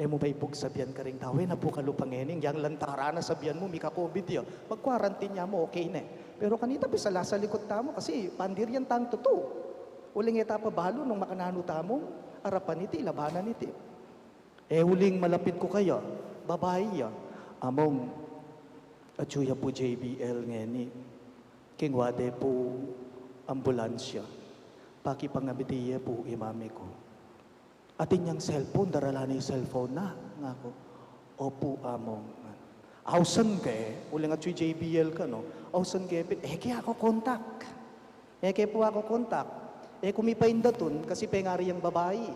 Mo ba ipog sabihan ka rin tawin na po kalupangening, yang lantara na sabihan mo, mika COVID ya. Mag-quarantine niya mo, okay na. Pero kanita pisala sa likod tamo kasi pandir yan tang tutu. Uling etapa balo nung makanano tamo, arapan iti, labanan iti. Huling malapit ko kaya, babae ya. Among, atsuya po JBL ngeni, king wade po ambulansya. Pakipangabitiya po imami ko. Atin niyang cellphone, darala na yung cellphone na. Nga ko, opo among. Ausan ka uling atsuya JBL ka no, ausan ka kaya ako kontak. Kaya po ako kontak. Kumipain datun, kasi pengari yung babae.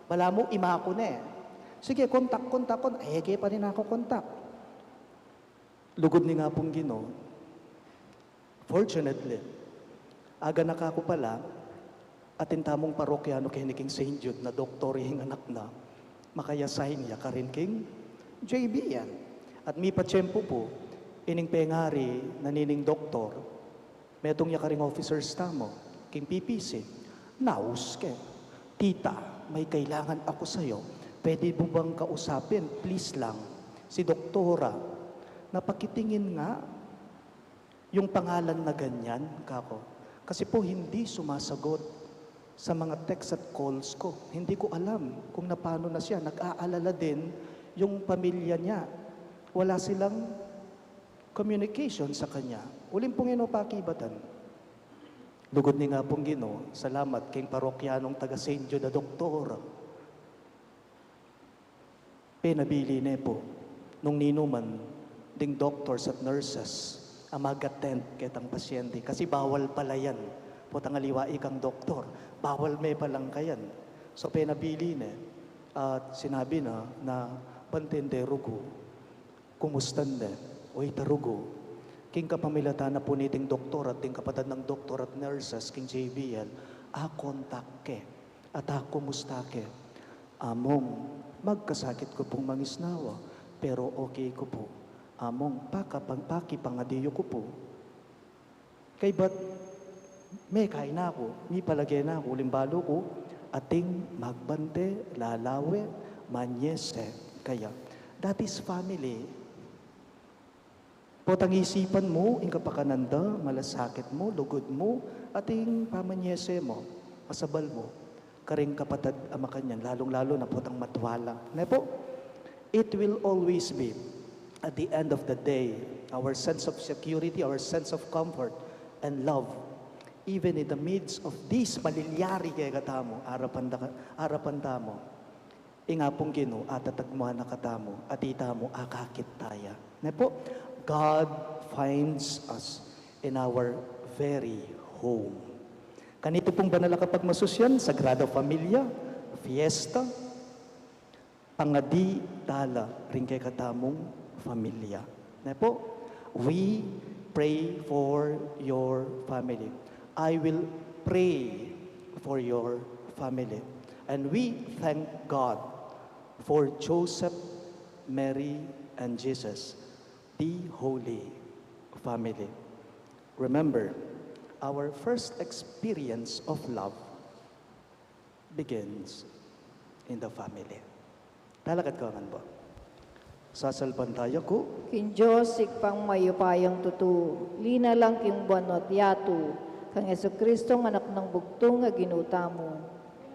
Bala mo, ima ko na Sige, kontak. Kaya pa rin ako kontak. Lugod ni nga pong Ginoo. Fortunately, aga na ka ako pala, atin tamong parokyano kay ni King St. Jude na doktorihing anak na, makayasahin niya ka rin King JB yan. At mi patsyempo po, ining pengari, nanining doktor, metong niya ka ring officers tamo, King PPC, naus ke, tita, may kailangan ako sa'yo, pwede mo bang kausapin, please lang, si doktora, napakitingin nga, yung pangalan na ganyan, kako. Kasi po hindi sumasagot sa mga text at calls ko. Hindi ko alam kung napano na siya. Nag-aalala din yung pamilya niya. Wala silang communication sa kanya. Uling pong inopakibatan. Lugod ni nga pong Ginoo, salamat kay parokyanong taga St. Jude na doktor. Pinabili na po nung ninuman ding doctors at nurses amagatend ketang pasyente kasi bawal pala yan. Putang aliwai kang doktor, bawal may palang kayan. So pinabili na at sinabi na pantende rugo, kumustan na, oy tarugo, king kapamilata na po niting doktor at ting kapatid ng doktor at nurses, king JBL, kontak ke, at kumusta ke, among magkasakit ko pong mangisnawa, pero okay ko po. Among pakipangadiyo ko po. Kay ba't may kain na ako, may palagay na ako, limbalo ko, ating magbante, lalawe, manyese. Kaya, that is family. Potang isipan mo, ang kapakananda, malasakit mo, lugod mo, ating pamanyese mo, masabal mo, karing kapatid ama kanyan, lalong-lalo na potang matwala. Na po, it will always be at the end of the day, our sense of security, our sense of comfort and love, even in the midst of this malilyari kaya katamo, arapan tamo, ingapong Ginoo, atatagmuhan na katamo, at itamo, akakit taya. Na po, God finds us in our very home. Kanito pong banal kapag masusyan, Sagrada Familia, Fiesta, pangadi, tala, rin kay katamong familia. Na po, we pray for your family. I will pray for your family. And we thank God for Joseph, Mary, and Jesus, the Holy Family. Remember, our first experience of love begins in the family. Talakad ko man po. Sasalpan tayo ko. Kin Diyos, ikpang mayupayang tutu, lina lang king buwanot yatu, kang Kristo anak ng bugtong nga ginuta mo.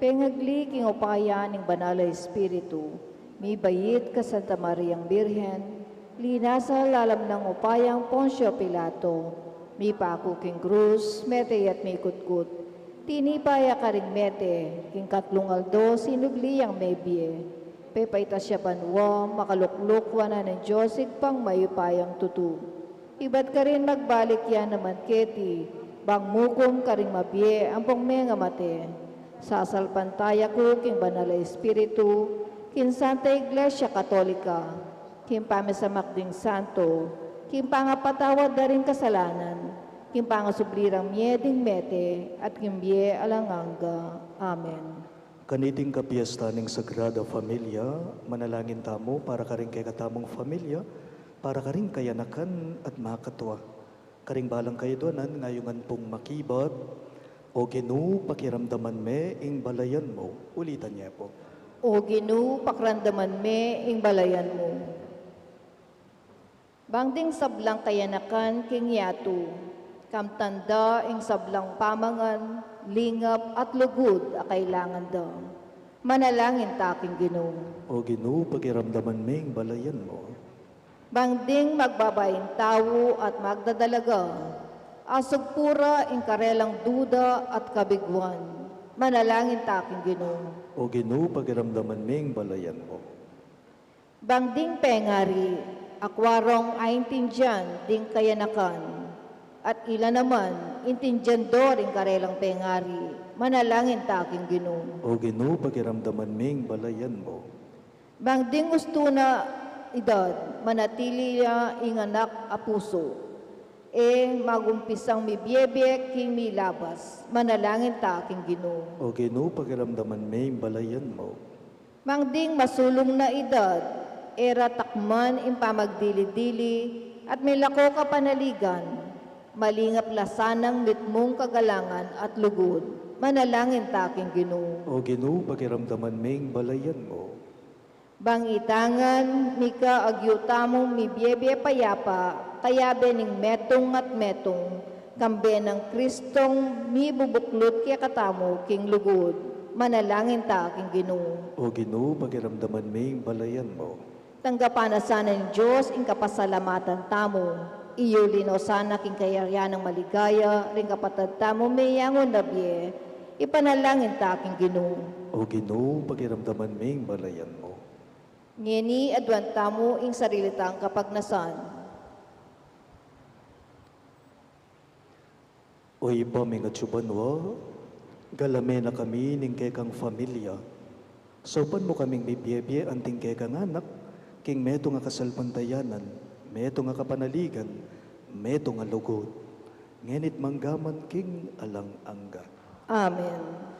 Pengagli king upaya ning banal na Espiritu, mi bayit ka Santa Mariang Birhen, lina sa lalam ng upayang Poncio Pilato, mi paku king krus, mete at mi kutkut, tinipaya ka ring mete, king katlong aldo, sinugli ang mebye, pepayta siya panwa, makaluklukwa na ng Diyos, pang mayupayang tutu. Iba't ka rin magbalik yan naman keti, bang mukom ka rin mabye, ang pong mga mate. Sasalpantaya ko, king banal na Espiritu, kin Santa Iglesia Katolika, kin pamisamak ding santo, kin pangapatawad na rin kasalanan, kimpangasublirang mieding mete, at kimbie alanganga. Amen. Kaniting kapiesta ng Sagrada Familia, manalangin tamo para karing kay katamong familia, para karing kayanakan at makatwa. Karing balang kayo doanan, ngayongan pong makibat, o Ginoo pakiramdaman me ing balayan mo. Ulitan niya po. O Ginoo, pakrandaman me ing balayan mo. Bangding sablang kayanakan king yatu, kamtanda ing sablang pamangan, lingap at lugod a kailangan da. Manalangin ta aking Ginoo. O Ginoo pakiramdaman me ing balayan mo. Bangding magbabaing tawo at magdadalaga, asog pura ing karelang duda at kabigwan. Manalangin ta aking Ginoo. O Ginoo pakiramdaman me ing balayan mo. Bangding pengari, akwarong aintindyan ding kayanakan, at ila naman intindyan do ring karelang pengari, manalangin ta aking Ginoo. O Ginoo pakiramdaman me ing balayan mo. Bangding gusto na edad, manatili ya ing anak a puso, magumpisang mibyebe king milabas, manalangin ta aking Ginoo. O Ginoo pakiramdaman me ing balayan mo. Mangding masulong na edad, era takman in pamagdili-dili, at may lako ka panaligan, malingap lasanang mitmong kagalangan at lugod, manalangin ta aking Ginoo. O Ginoo pakiramdaman me ing balayan mo. Bangitangan, mika agyutamong mibyebe payapa, kayabe ning metong at metong, kambe ng Kristong mibubuklot kaya katamo king lugod, manalangin ta aking Ginoo. O Ginoo pakiramdaman me ing balayan mo. Tanggapan na sana ng Diyos ing kapasalamatan tamo, iyo lino sana king kayaryan ng maligaya, ring kapatad tamo mayangon na biye, ipanalangin ta aking Ginoo. O Ginoo pakiramdaman me ing balayan mo. Ngeni adwan tamo ing sarilitang kapagnasan. O iba mga tsubanwa, galame na kami ning kekang familia. Sopan mo kaming bibiyebye anting kekang anak, king meto nga kasalpantayanan, meto nga kapanaligan, meto nga lugod. Ngenit manggaman king alang angga. Amen.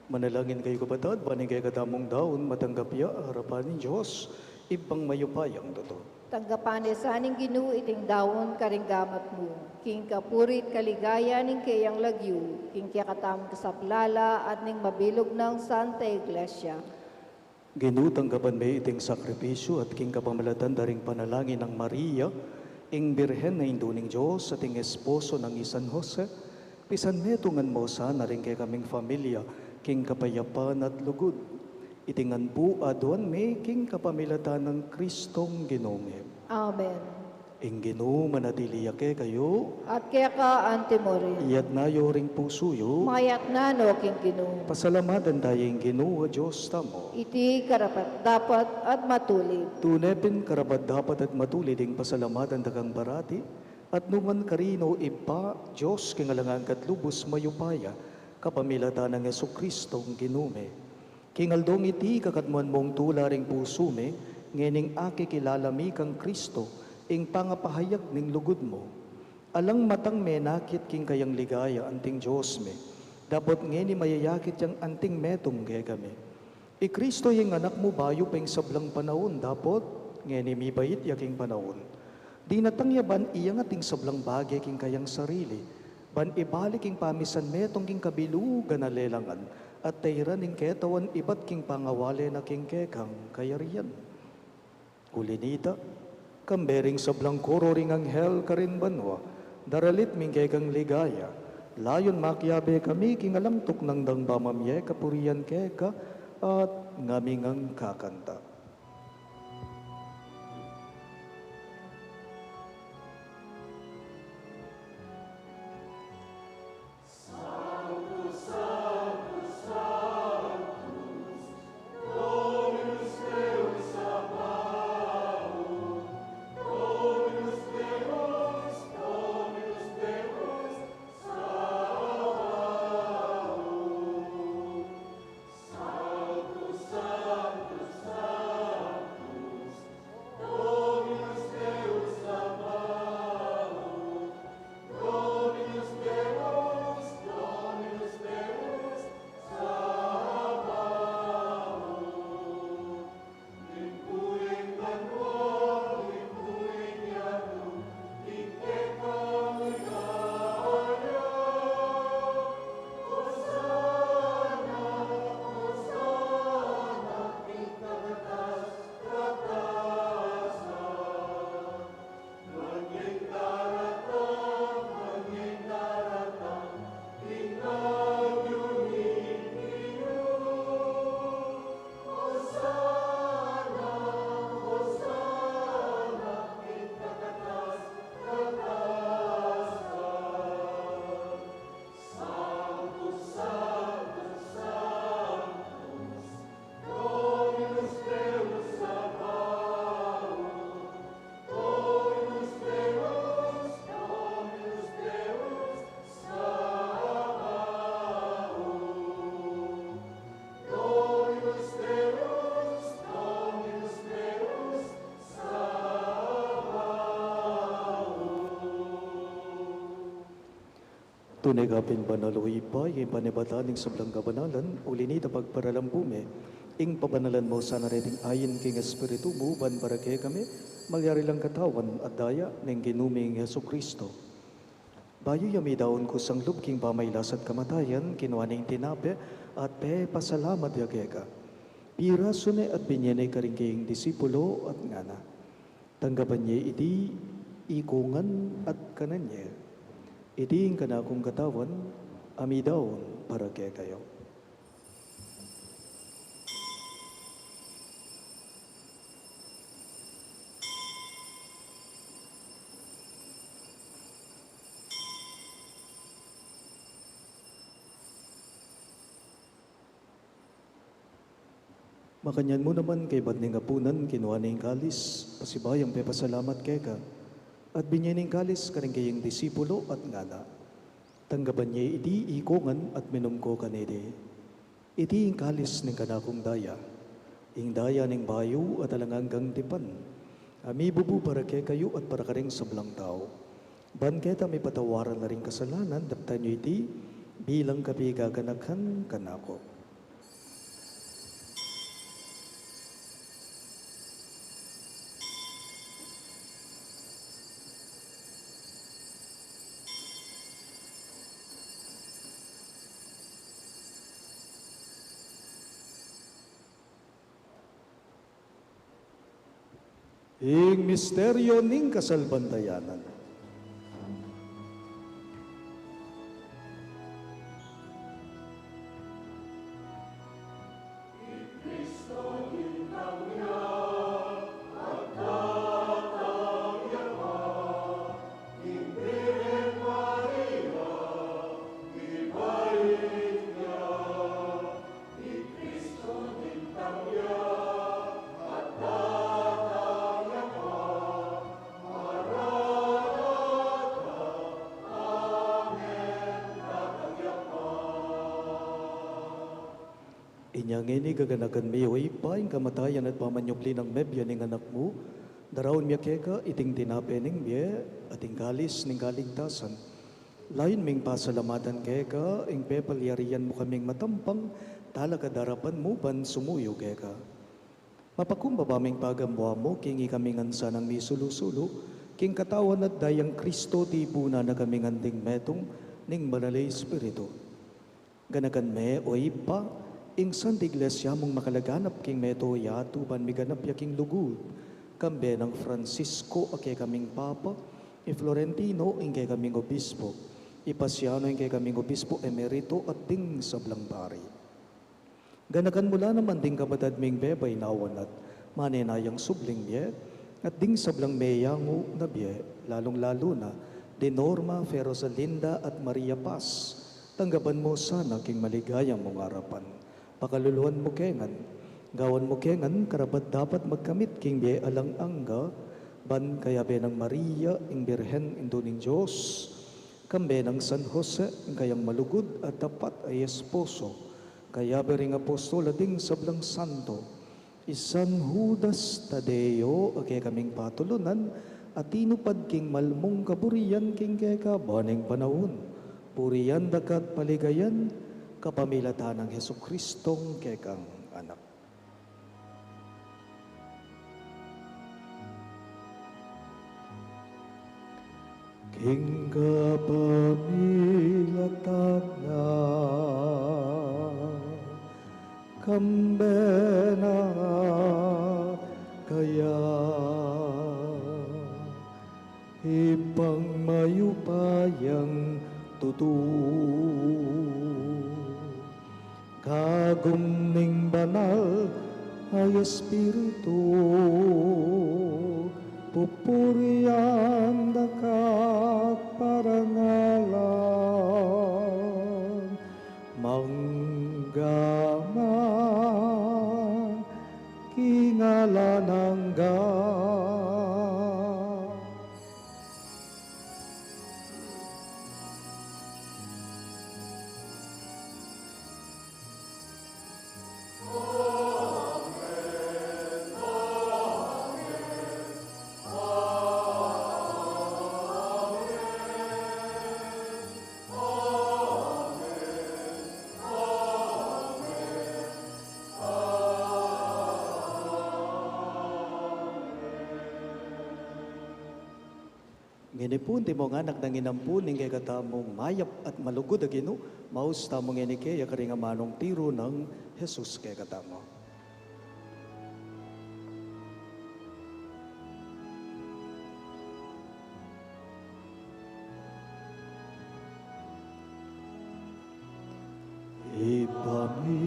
Manalangin kayo kapatid, banig kayo katamong daon, matanggap ya, harapan ni Diyos, ibang mayupayang totoo. Tanggapan saning Ginoo iting dawon karinggamat mo. King kapurit kaligaya ning kayang lagyu, king kakatam kasaplala at ning mabilog ng Santa Iglesia. Ginoo, tanggapan may iting sakripisyo at king kapamalatan daring panalangin ng Maria, ing birhen na induning Diyos at ing esposo ng San Jose, pisan metungan mo sana rin kay kaming familia, king kapayapan at lugod. Itingan po adwan may king kapamilatan ng Kristong Ginome. Amen. Ing Ginoo manatili yake kayo, At kaya ka antimorin. iyat na yoring pusuyo, Mayat na no king Ginoo. pasalamatan tayong Ginoo Diyos tamo. Iti karapat dapat at matulid. Tunepin karabat dapat at matulid ing pasalamatan dagang barati, at numan karino ipa Diyos kingalangan katlubos mayupaya, kapamilatan ng Yesu Kristong Ginome. Kingaldong iti kakatmuan mong tularing pusume, ngening aki kilalami kang Kristo, ing pangapahayag ning lugod mo. Alang matang menakit king kayang ligaya anting Diyos me, dapat ngeni mayayakit yang anting metong gegame. I Kristo yung anak mo bayo peng sablang panahon, dapat ngeni mi bayit yaking panahon. Di natangyaban iyang ating sablang bagay king kayang sarili, ban ibalik king pamisan metong king kabilugan na lelangan, at tayran ning ketawan ibat king pangawale na king kekang kayarian. Kulinita, kambering sablang koro ring anghel karin banwa, daralit ming kekang ligaya, layon makyabe kami king alamtok ng dangbamamye kapurian keka, at ngamingang kakanta. Tunay kapin banaloy pa, yung panibataning sablang kabanalan, ulinita pagparalampume, ing pabanalan mo sana reting ayin king espiritu mo, ban para kay kami, magyari lang katawan at daya ng ginuming Yesu Kristo. Bayo yami daon ko sang lubking pamaylas at kamatayan, kinuaning tinape, at pe pasalamat yageka. Pira sune at binyanay karingking disipulo at ngana. Tanggapan niya iti, ikungan at kananya. Iting kanakong katawan, amidaon para kay kayo. Makanyan mo naman kay Badning Apunan, kinuha na yung kalis, pasibayang pepasalamat kay ka. At binyaning kalis karing kayong disipulo at ngana. Tanggapan niya iti ikongan at minumko kanede. Iti ing kalis ng kanakong daya. Ing daya ng bayo at alanganggang tipan. Ami bubu para kay kayo at para karing sablang tao. Ban keta may patawaran na ring kasalanan, daptan niyo iti bilang kapi gaganakhan kanako. Ing misteryo ning kasalbantayanan. Inyang ini gaganagan mi pa ing kamatayan at pamanyupli ng mebya ning anak mo, darawon miya keka iting tinape ning biye at galis ning kaligtasan. Layon ming pasalamatan keka ing pepalyarian mo kaming matampang talaga darapan mo ban sumuyo keka. Mapakumbaba ming pagamwa mo kingi kaming ansa ng misulusulo, king katawan at dayang Kristo tibuna na kaming anding metong ning banalay espiritu. Ganagan me o ipa, ing Santa Iglesia mong makalaganap king meto yato ban miganap yaking lugod, kambe ng Francisco ake kaming Papa, i Florentino ing kay kaming Obispo, ipasiano ing kay kaming Obispo Emerito at ding sablang pari. Ganakan mula naman ding kabatad ming bebay nawan at maninayang subling biye, at ding sablang meyango na biye, lalong-lalo na, di Norma, Ferosalinda at Maria Paz, tanggapan mo sana king maligayang mong harapan. Pakaluluan mo kengan, gawan mo kengan, karapat dapat magkamit king biye alang angga, ban kaya be ng Maria, ing Birhen indo ning Diyos, kambe ng San Jose, ing kayang malugod at tapat ay esposo, kaya be ring apostol ading sablang santo, San Judas Tadeo, ake kaming patulunan, at tinupad king malmong kaburian king keka baning panahon, puriyan dakat paligayan, kapamilatan ng Hesukristong kekang anak. King kapamilatan na kambena kaya ipang mayupayang tutu kagum ning banal ay Espiritu pupurian dakat parangalan manggaman kingalan angga. Nginipun ti mong anak nang inampun ning kay katamong mayap at malugod agino maus tamong inike ya karinga manong tiro ng Jesus kay katamo. Ipami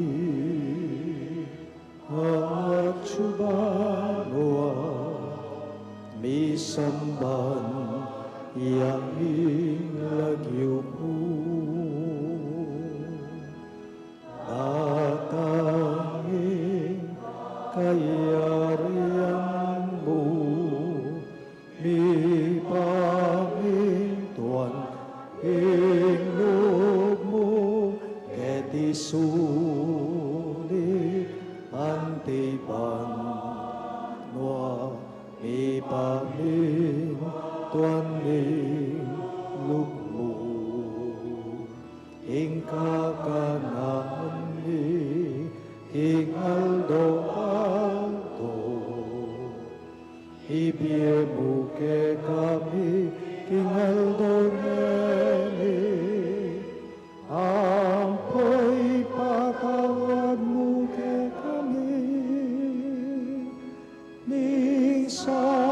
at subanoa misamban yang lagyo po datangin kayarian mo mi pamintuan ingnog mo keti sulit antipan noa mi pamintuan ning lugmo ing kakanahan ni ing aldo ibiye mo ke kami ing aldo nene ampoy patawad mo ke kami ning sa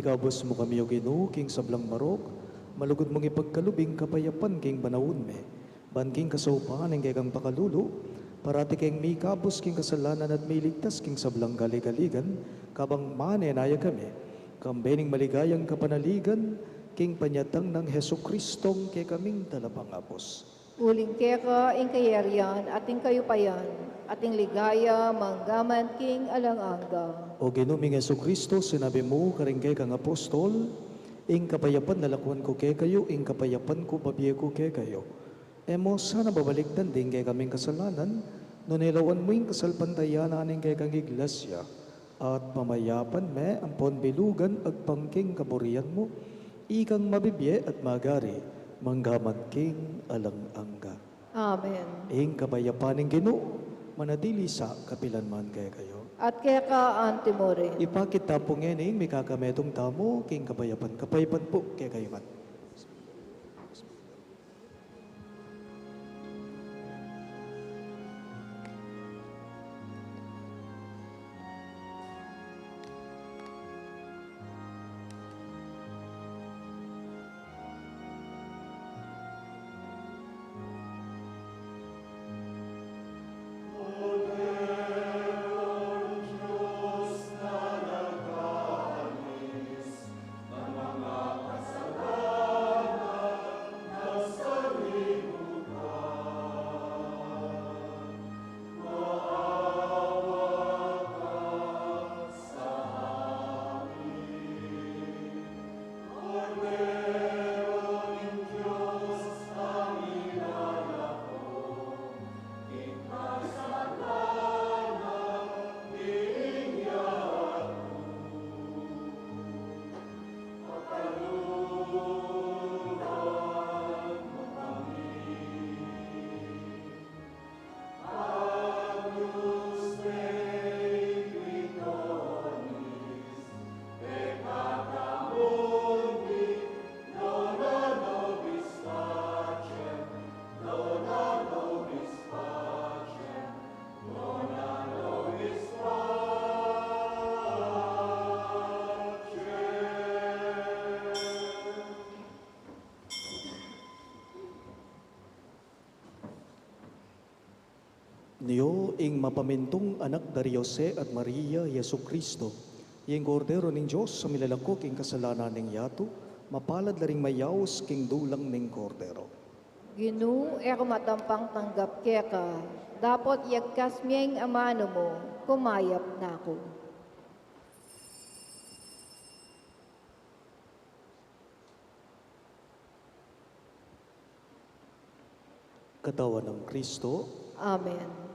Ikabos mo kami o Ginoo king sablang marok, malugod mong ipagkalubing kapayapan king banawon me. Ban king kasaupahan ng kang pakalulu, parati king may kabos king kasalanan at may ligtas king sablang galigaligan, kabang manenaya kami. Kambening maligayang kapanaligan, king panyatang ng Heso Kristong kay kaming talapangapos. Uling keka, ing kayarian, ating kayupayan, ating ligaya, manggaman king alanganga. O ginuming Heso Kristo, sinabi mo, karinggay kang apostol, ing kapayapan nalakuan ko kay kayo, ing kapayapan ko babiye ko kay kayo. Emo, sana babaliktan din kay kaming kasalanan, no nilawan mo yung kasalpantayanan ng kay kang iglesia, at pamayapan me, ampon bilugan, agpangking kaburian mo, ikang mabibye at magari, manggaman king alang-angga. Amen. Ing kapayapan ng Ginoo, manadili sa kapilanman kay kayo. At keka antimore. Ipakita po ngayon may kakametong tamo, king kapayapan. Kapayapan po kay kayo man. Niyo ing mapamintong anak dari Jose at Maria Yesu Kristo, yung kordero ning Diyos sa milalakok ing kasalanan ning yato, mapalad laring mayaos king dulang ning kordero. Ginu, eko matampang tanggap keka. Dapat yagkas miyang amano mo, kumayap na ako. Katawan ng Kristo, Amen.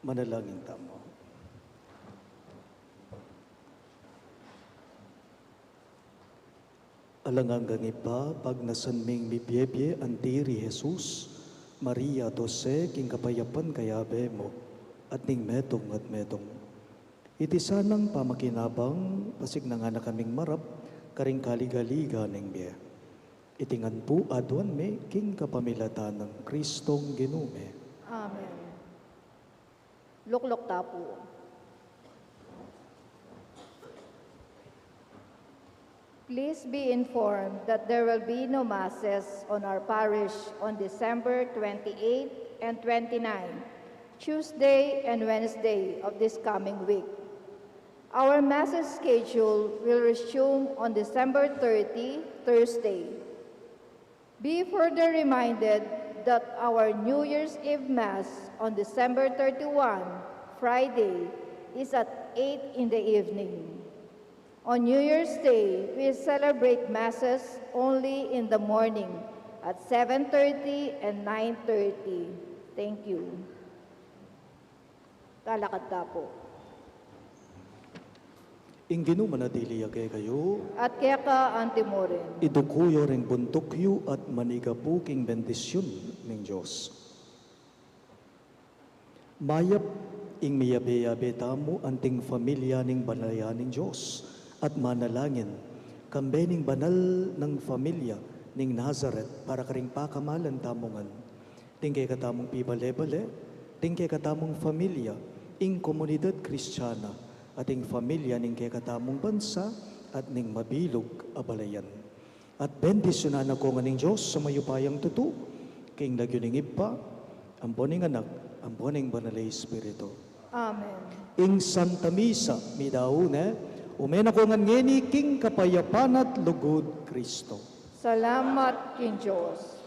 Manalangin tamo. Alangang ipa, pag nasanming bibiyebye antiri Jesus, Maria Jose, king kapayapan kayabe mo, at ning metong at metong. Iti sanang pamakinabang, pasig na nga na kaming marap, karing kaligaliga ning biye. Itingan po adwan me, king kapamilatan ng Kristong ginume. Amen. Luklok tapo. Please be informed that there will be no masses on our parish on December 28 and 29, Tuesday and Wednesday of this coming week. Our masses schedule will resume on December 30, Thursday. Be further reminded that our New Year's Eve Mass on December 31, Friday, is at 8 in the evening. On New Year's Day, we celebrate Masses only in the morning at 7:30 and 9:30. Thank you. Kalakad tapo. Ing ginumanadili kayo, At kaya ka antimorin. idukuyo ring buntukyo at manigabuking bendisyon ng Diyos. Mayap ing miyabe-yabe tamo anting familia ning banayan ng Diyos at manalangin kambening banal ng familia ning Nazareth para karing pakamalan tamongan. Tingkay katamong pibale-bale, tingkay katamong familia ing komunidad Kristiyana at ing familia ning kay katamong bansa at ning mabilog abalayan. At bendisyonan ako nga ning Diyos sa mayupayang tutu, king nagyuning ipa, ang boning anak, ang boning banalay Espiritu. Amen. Ing Santa Misa, midaune, umen ako nga ngeni king kapayapan at lugod Kristo. Salamat king Diyos.